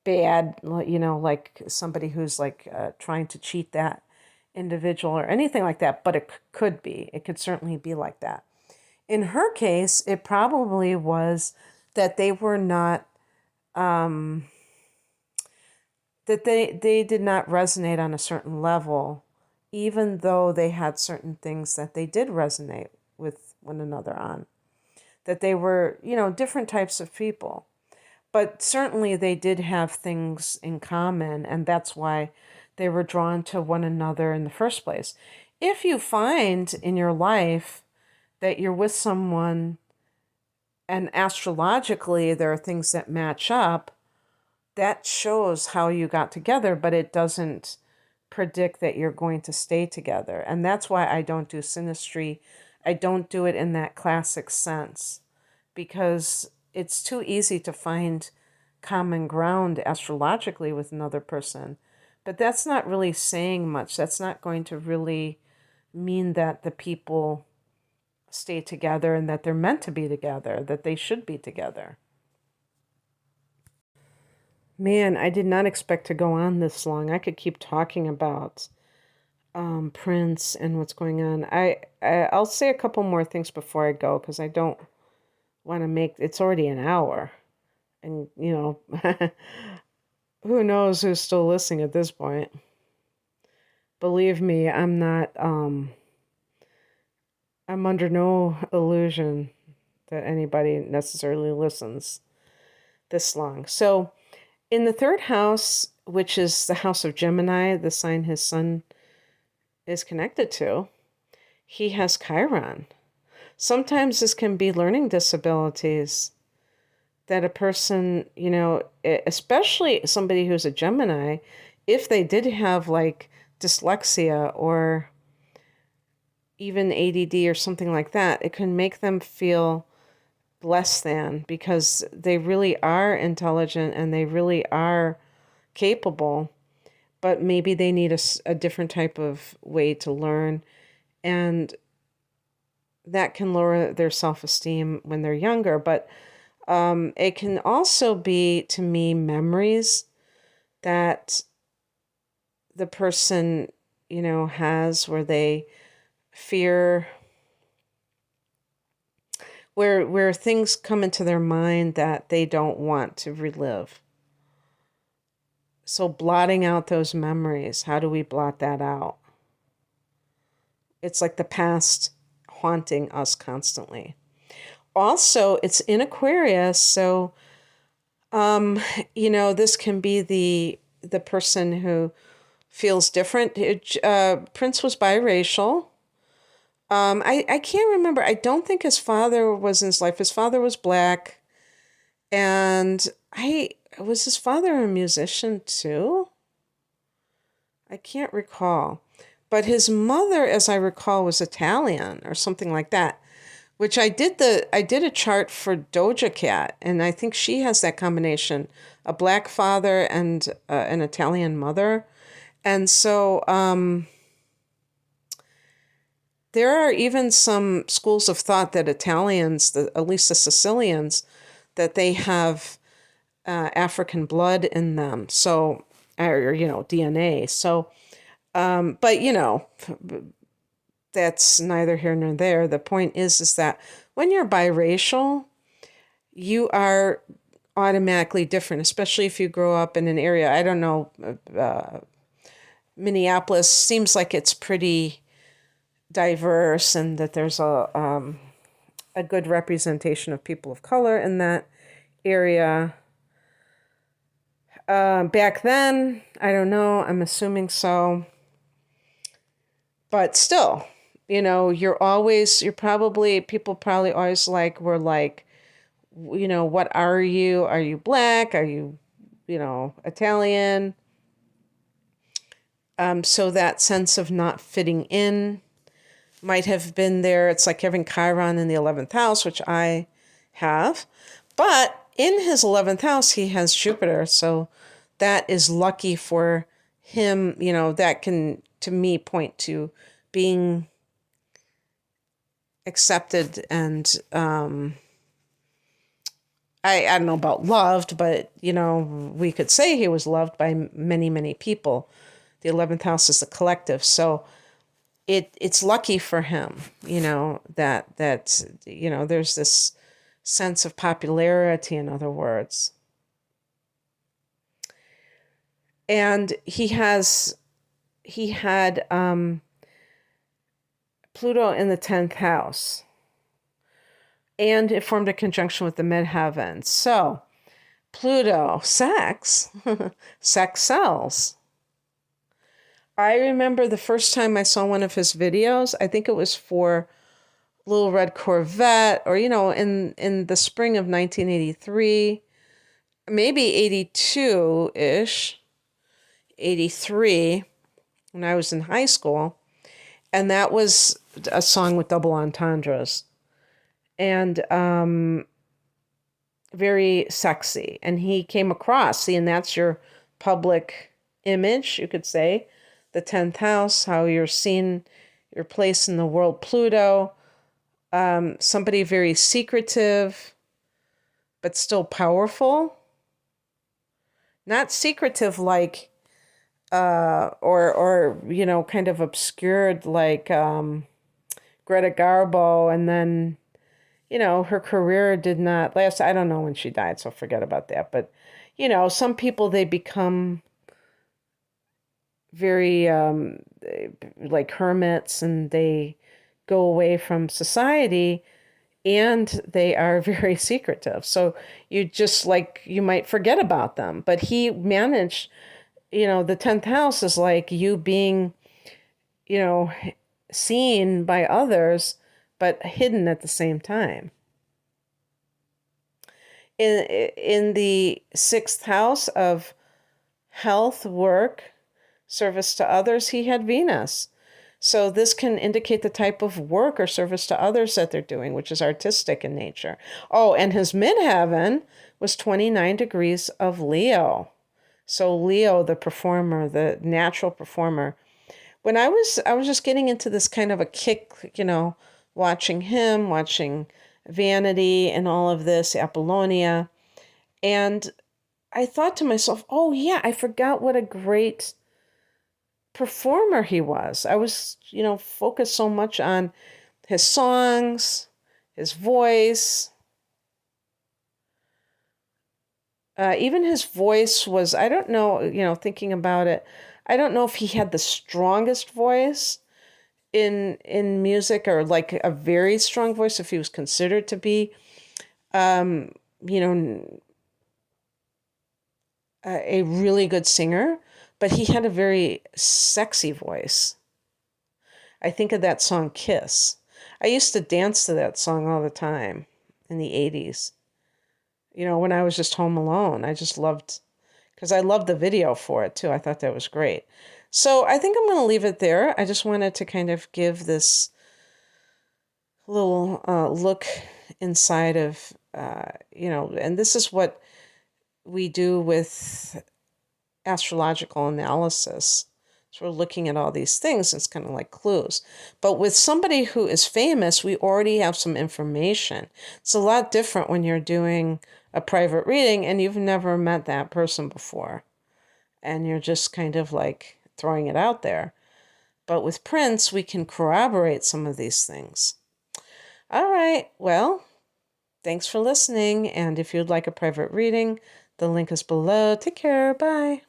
Speaker 1: bad, like somebody who's like trying to cheat that individual or anything like that, but it could be. It could certainly be like that. In her case, it probably was that they were not, that they did not resonate on a certain level, even though they had certain things that they did resonate with one another on. That they were, different types of people. But certainly they did have things in common, and that's why they were drawn to one another in the first place. If you find in your life that you're with someone and astrologically there are things that match up, that shows how you got together, but it doesn't predict that you're going to stay together. And that's why I don't do synastry. I don't do it in that classic sense because it's too easy to find common ground astrologically with another person. But that's not really saying much. That's not going to really mean that the people stay together and that they're meant to be together, that they should be together. Man, I did not expect to go on this long. I could keep talking about Prince and what's going on. I'll say a couple more things before I go because I don't want to make it's already an hour, and who knows who's still listening at this point. Believe me, I'm under no illusion that anybody necessarily listens this long. So, in the third house, which is the house of Gemini, the sign his sun is connected to, he has Chiron. Sometimes this can be learning disabilities that a person, especially somebody who's a Gemini, if they did have like dyslexia or even ADD or something like that, it can make them feel less than because they really are intelligent and they really are capable, but maybe they need a different type of way to learn. And that can lower their self-esteem when they're younger. But it can also be, to me, memories that the person, has where they fear, where things come into their mind that they don't want to relive. So blotting out those memories, how do we blot that out? It's like the past haunting us constantly. Also, it's in Aquarius, so this can be the person who feels different. Prince was biracial. I can't remember. I don't think his father was in his life. His father was black, and was his father a musician too? I can't recall. But his mother, as I recall, was Italian or something like that, which I did a chart for Doja Cat, and I think she has that combination, a black father and an Italian mother. And so there are even some schools of thought that Italians, at least the Sicilians, that they have African blood in them. So, or DNA. So, but that's neither here nor there. The point is that when you're biracial, you are automatically different, especially if you grow up in an area. I don't know. Minneapolis seems like it's pretty diverse and that there's a good representation of people of color in that area. Back then, I don't know. I'm assuming so. But still, people probably always were like, what are you? Are you black? Are you, Italian? So that sense of not fitting in might have been there. It's like having Chiron in the 11th house, which I have. But in his 11th house, he has Jupiter. So that is lucky for him. That can, to me, point to being accepted and I don't know about loved, but, we could say he was loved by many, many people. The 11th house is the collective. So it's lucky for him, that there's this sense of popularity, in other words. And he had Pluto in the 10th house. And it formed a conjunction with the midheavens. So Pluto, sex, sex sells. I remember the first time I saw one of his videos, I think it was for Little Red Corvette, or, in the spring of 1983, maybe 82-ish, 83, when I was in high school. And that was a song with double entendres. And very sexy. And he came across, see, and that's your public image, you could say, the 10th house, how you're seen, your place in the world, Pluto, somebody very secretive, but still powerful. Not secretive like, or kind of obscured like Greta Garbo, and then, her career did not last. I don't know when she died, so forget about that. But, some people, they become very like hermits, and they go away from society, and they are very secretive. So you might forget about them. But he managed, the 10th house is like you being, seen by others, but hidden at the same time. In the 6th house of health, work, service to others, he had Venus. So this can indicate the type of work or service to others that they're doing, which is artistic in nature. Oh, and his midheaven was 29 degrees of Leo. So Leo, the performer, the natural performer. When I was just getting into this kind of a kick, watching him, watching Vanity and all of this, Apollonia. And I thought to myself, oh yeah, I forgot what a great performer he was. I was, focused so much on his songs, his voice. Even his voice was, I don't know, thinking about it, I don't know if he had the strongest voice in music, or like a very strong voice, if he was considered to be, you know, a really good singer, but he had a very sexy voice. I think of that song Kiss. I used to dance to that song all the time in the 80s. When I was just home alone. I just loved, because I loved the video for it too. I thought that was great. So I think I'm going to leave it there. I just wanted to kind of give this little look inside of, and this is what we do with astrological analysis. So we're looking at all these things. It's kind of like clues. But with somebody who is famous, we already have some information. It's a lot different when you're doing a private reading and you've never met that person before. And you're just kind of like throwing it out there. But with Prince, we can corroborate some of these things. All right. Well, thanks for listening. And if you'd like a private reading, the link is below. Take care. Bye.